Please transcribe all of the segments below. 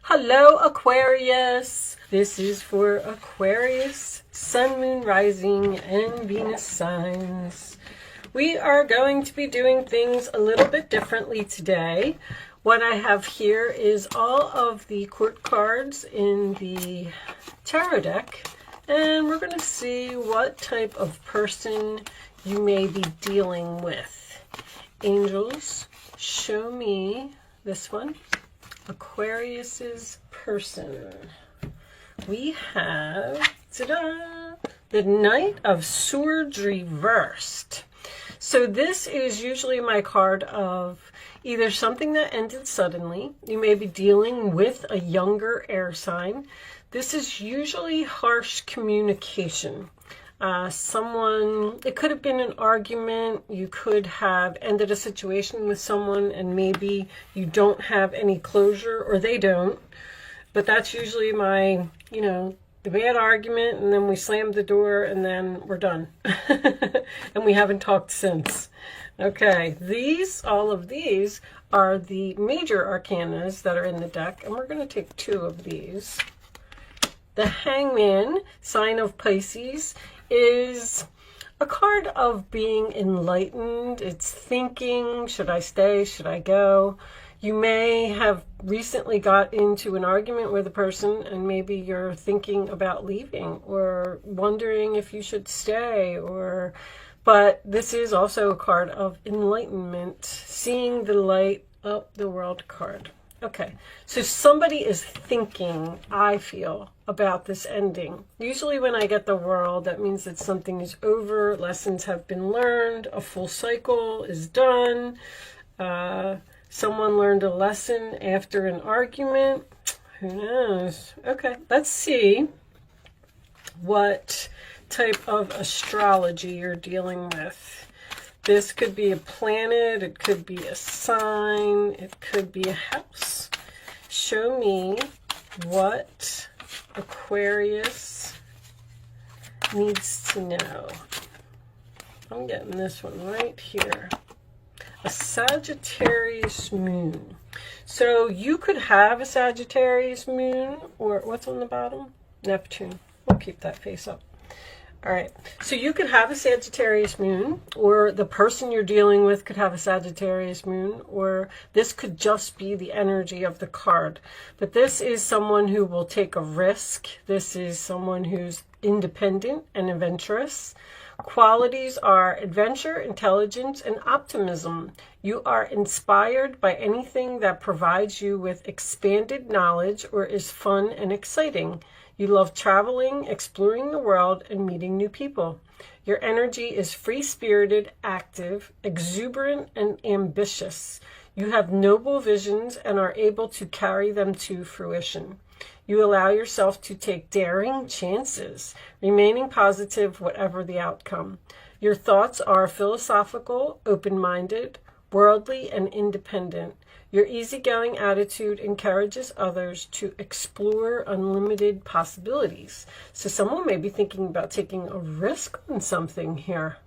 Hello, Aquarius. This is for Aquarius, Sun, Moon, Rising, and Venus signs. We are going to be doing things a little bit differently today. What I have here is all of the court cards in the tarot deck, and we're going to see what type of person you may be dealing with. Angels, show me this one. Aquarius's person. We have, ta-da, the Knight of Swords reversed. So this is usually my card of either something that ended suddenly. You may be dealing with a younger air sign. This is usually harsh communication. It could have been an argument. You could have ended a situation with someone and maybe you don't have any closure, or they don't. But that's usually my, the bad argument, and then we slam the door and then we're done. And we haven't talked since. Okay, all of these are the major arcanas that are in the deck, and we're going to take two of these. The Hangman, sign of Pisces, is a card of being enlightened. It's thinking, should I stay, should I go? You may have recently got into an argument with a person and maybe you're thinking about leaving or wondering if you should stay, but this is also a card of enlightenment, seeing the light of the World card. Okay, so somebody is thinking, I feel, about this ending. Usually when I get the World, that means that something is over, lessons have been learned, a full cycle is done. Someone learned a lesson after an argument. Who knows? Okay, let's see what type of astrology you're dealing with. This could be a planet, it could be a sign, it could be a house. Show me what Aquarius needs to know. I'm getting this one right here. A Sagittarius moon. So you could have a Sagittarius moon, or what's on the bottom? Neptune. We'll keep that face up. All right, so you could have a Sagittarius moon, or the person you're dealing with could have a Sagittarius moon, or this could just be the energy of the card. But this is someone who will take a risk. This is someone who's independent and adventurous. Qualities are adventure, intelligence, and optimism. You are inspired by anything that provides you with expanded knowledge or is fun and exciting. You love traveling, exploring the world, and meeting new people. Your energy is free-spirited, active, exuberant, and ambitious. You have noble visions and are able to carry them to fruition. You allow yourself to take daring chances, remaining positive whatever the outcome. Your thoughts are philosophical, open-minded, worldly, and independent. Your easygoing attitude encourages others to explore unlimited possibilities. So someone may be thinking about taking a risk on something here.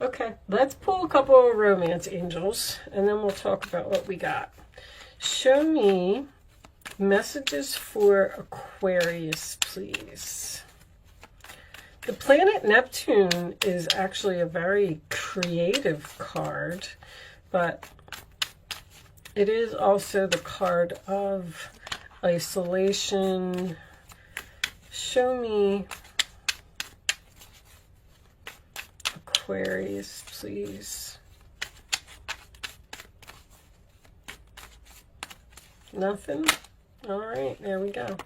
Okay, let's pull a couple of romance angels, and then we'll talk about what we got. Show me messages for Aquarius, please. The planet Neptune is actually a very creative card, but it is also the card of isolation. Show me Aquarius, please. Nothing? All right, there we go.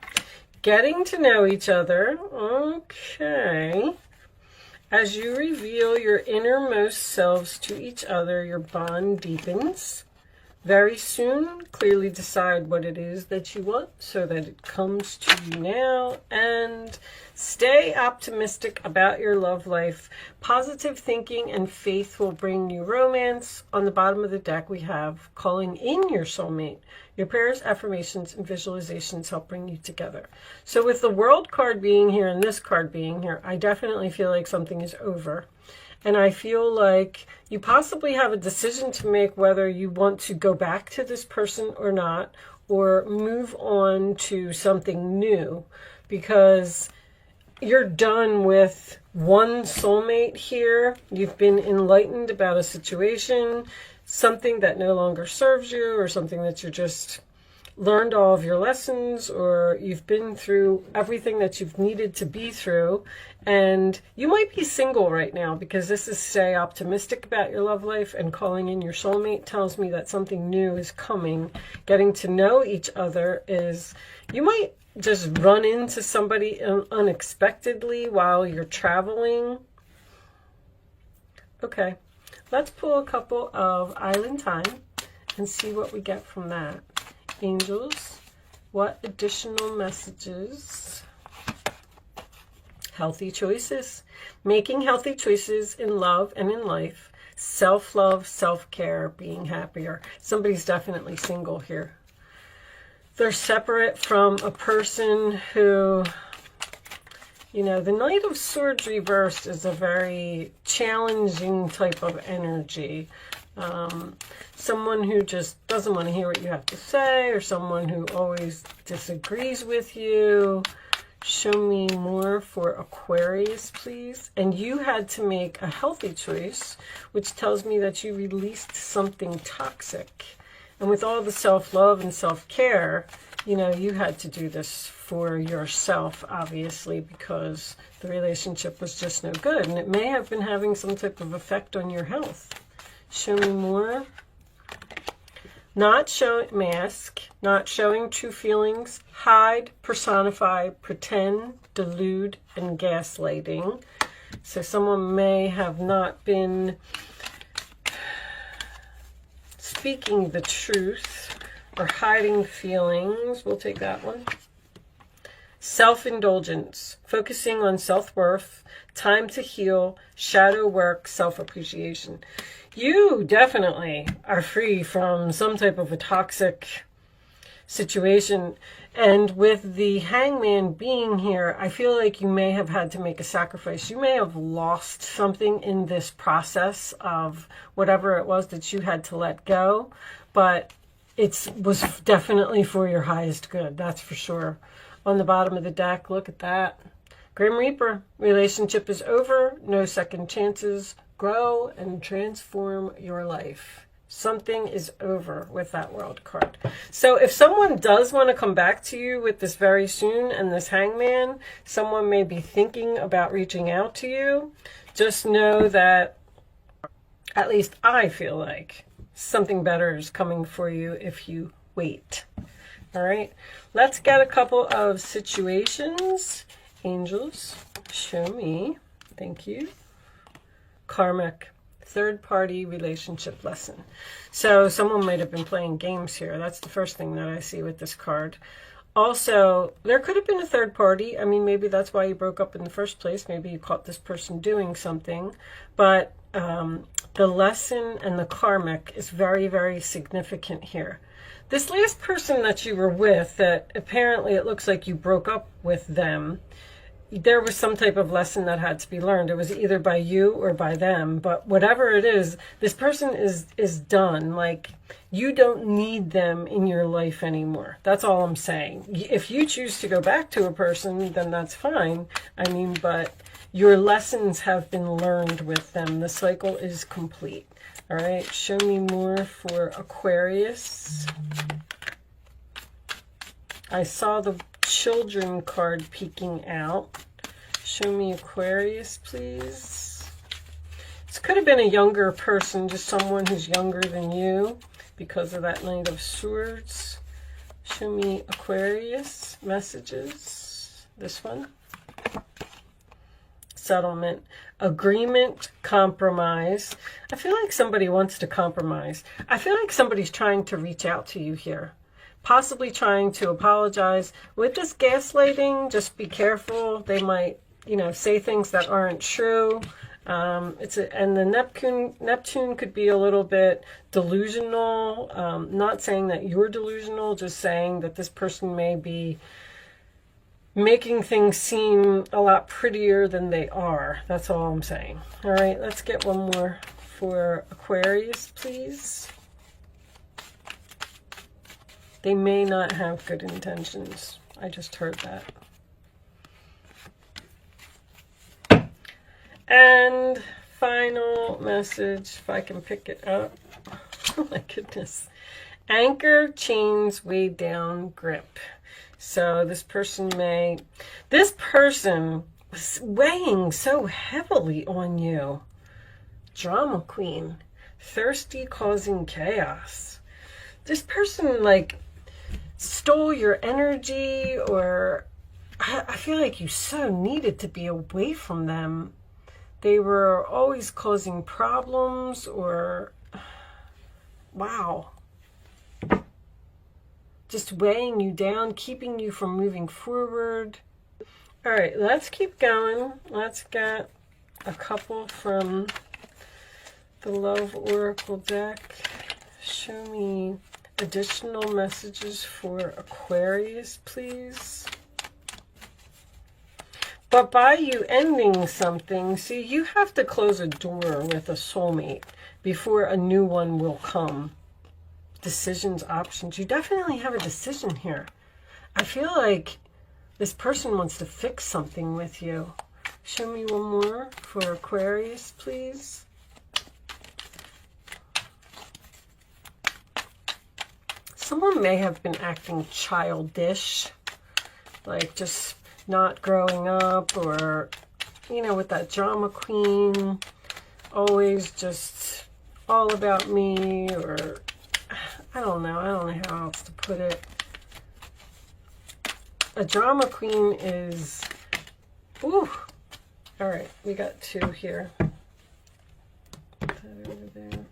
Getting to know each other. Okay. As you reveal your innermost selves to each other, your bond deepens. Very soon, clearly decide what it is that you want so that it comes to you now, and stay optimistic about your love life. Positive thinking and faith will bring you romance. On the bottom of the deck, we have calling in your soulmate. Your prayers, affirmations, and visualizations help bring you together. So with the World card being here and this card being here, I definitely feel like something is over. And I feel like you possibly have a decision to make whether you want to go back to this person or not, or move on to something new, because you're done with one soulmate here. You've been enlightened about a situation, something that no longer serves you, or something that you're just learned all of your lessons, or you've been through everything that you've needed to be through. And you might be single right now, because this is stay optimistic about your love life, and calling in your soulmate tells me that something new is coming. Getting to know each other is, you might just run into somebody unexpectedly while you're traveling. Okay, let's pull a couple of Island Time and see what we get from that. Angels, what additional messages? Healthy choices. Making healthy choices in love and in life. Self-love, self-care, being happier. Somebody's definitely single here. They're separate from a person who, you know, the Knight of Swords reversed is a very challenging type of energy. Someone who just doesn't want to hear what you have to say, or someone who always disagrees with you. Show me more for Aquarius, please. And you had to make a healthy choice, which tells me that you released something toxic. And with all the self-love and self-care, you know, you had to do this for yourself, obviously, because the relationship was just no good. And it may have been having some type of effect on your health. Show me more. Not showing, mask, not showing true feelings, hide, personify, pretend, delude, and gaslighting. So someone may have not been speaking the truth or hiding feelings. We'll take that one. Self-indulgence, focusing on self-worth, time to heal, shadow work, self-appreciation. You definitely are free from some type of a toxic situation. And with the Hangman being here, I feel like you may have had to make a sacrifice. You may have lost something in this process of whatever it was that you had to let go. But it was definitely for your highest good, that's for sure. On the bottom of the deck, look at that. Grim Reaper, relationship is over, no second chances. Grow and transform your life. Something is over with that World card. So if someone does want to come back to you with this very soon and this Hangman, someone may be thinking about reaching out to you. Just know that, at least I feel like, something better is coming for you if you wait. All right, let's get a couple of situations. Angels, show me. Thank you. Karmic, third-party relationship lesson. So someone might have been playing games here. That's the first thing that I see with this card. Also, there could have been a third party. I mean, maybe that's why you broke up in the first place. Maybe you caught this person doing something. But the lesson and the karmic is very, very significant here. This last person that you were with, that apparently it looks like you broke up with them, there was some type of lesson that had to be learned. It was either by you or by them. But whatever it is, this person is done. Like, you don't need them in your life anymore. That's all I'm saying. If you choose to go back to a person, then that's fine. I mean, but your lessons have been learned with them. The cycle is complete. All right, show me more for Aquarius. I saw the children card peeking out. Show me Aquarius, please. This could have been a younger person, just someone who's younger than you because of that Knight of Swords. Show me Aquarius messages. This one. Settlement, agreement, compromise. I feel like somebody wants to compromise. I feel like somebody's trying to reach out to you here. Possibly trying to apologize. With this gaslighting, just be careful. They might, you know, say things that aren't true. And the Neptune could be a little bit delusional. Not saying that you're delusional, just saying that this person may be making things seem a lot prettier than they are. That's all I'm saying. All right, let's get one more for Aquarius, please. They may not have good intentions. I just heard that. And final message, if I can pick it up. Oh my goodness. Anchor, chains, weighed down, grip. So this person was weighing so heavily on you. Drama queen, thirsty, causing chaos. This person like stole your energy, or I feel like you so needed to be away from them. They were always causing problems, or wow. Just weighing you down, keeping you from moving forward. All right, let's keep going. Let's get a couple from the Love Oracle deck. Show me additional messages for Aquarius, please. But by you ending something, see, you have to close a door with a soulmate before a new one will come. Decisions, options. You definitely have a decision here. I feel like this person wants to fix something with you. Show me one more for Aquarius, please. Someone may have been acting childish, like just not growing up, or, you know, with that drama queen, always just all about me, or I don't know how else to put it. A drama queen is, ooh, all right, we got two here. Put that over there.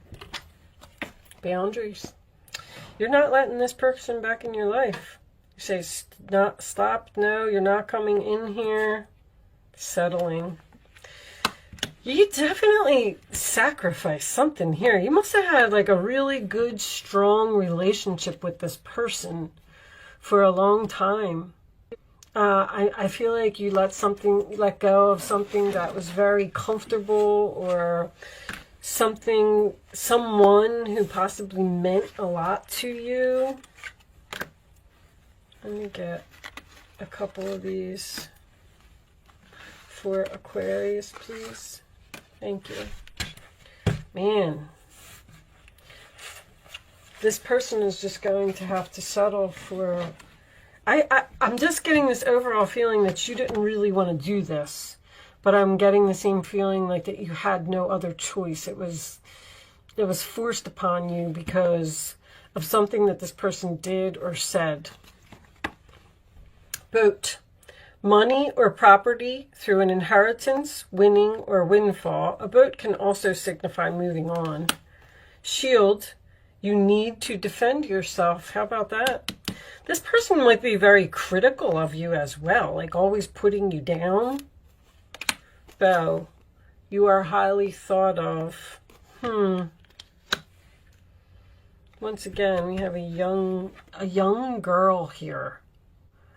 Boundaries. You're not letting this person back in your life. You say, stop, no, you're not coming in here. Settling. You definitely sacrificed something here. You must have had like a really good, strong relationship with this person for a long time. I feel like you let go of something that was very comfortable, or someone who possibly meant a lot to you. Let me get a couple of these for Aquarius, please. Thank you. Man, this person is just going to have to settle for... I'm just getting this overall feeling that you didn't really want to do this, but I'm getting the same feeling like that you had no other choice. It was forced upon you because of something that this person did or said. Boat. Money or property through an inheritance, winning, or windfall. A boat can also signify moving on. Shield. You need to defend yourself. How about that? This person might be very critical of you as well, like always putting you down. Bow. You are highly thought of. Once again, we have a young girl here.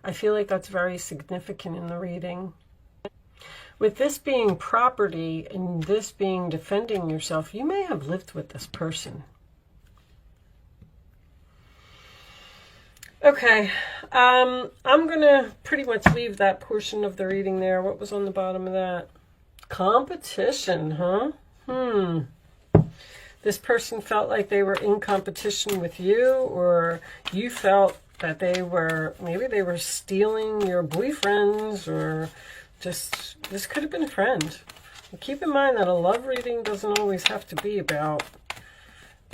I feel like that's very significant in the reading. With this being property and this being defending yourself, you may have lived with this person. Okay, I'm going to pretty much leave that portion of the reading there. What was on the bottom of that? Competition, huh? This person felt like they were in competition with you, or you felt that maybe they were stealing your boyfriends, or just, this could have been a friend. And keep in mind that a love reading doesn't always have to be about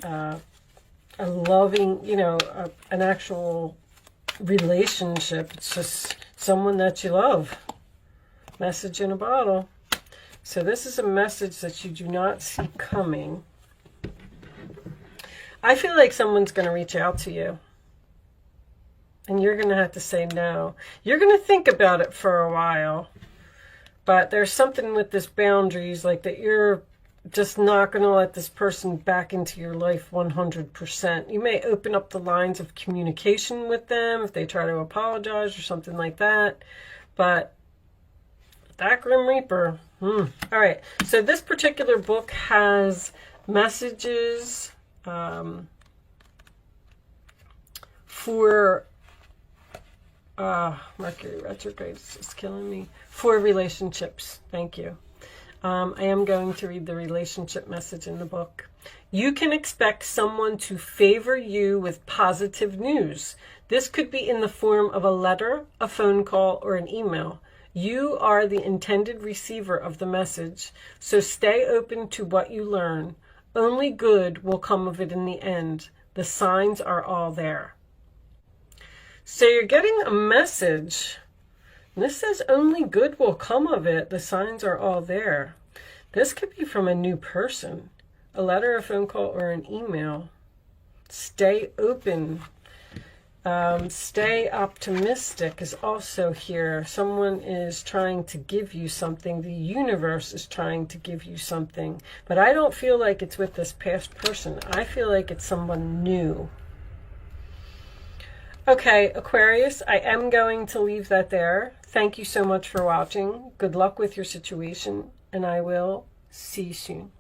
a loving, an actual relationship. It's just someone that you love. Message in a bottle. So this is a message that you do not see coming. I feel like someone's going to reach out to you, and you're going to have to say no. You're going to think about it for a while, but there's something with this boundaries, like that you're just not going to let this person back into your life 100%. You may open up the lines of communication with them if they try to apologize or something like that. But that Grim Reaper. All right. So this particular book has messages for Mercury retrograde is just killing me. For relationships. Thank you. I am going to read the relationship message in the book. You can expect someone to favor you with positive news. This could be in the form of a letter, a phone call, or an email. You are the intended receiver of the message, so stay open to what you learn. Only good will come of it in the end. The signs are all there. So you're getting a message. And this says only good will come of it. The signs are all there. This could be from a new person. A letter, a phone call, or an email. Stay open. Stay optimistic is also here. Someone is trying to give you something. The universe is trying to give you something. But I don't feel like it's with this past person. I feel like it's someone new. Okay, Aquarius, I am going to leave that there. Thank you so much for watching. Good luck with your situation, and I will see you soon.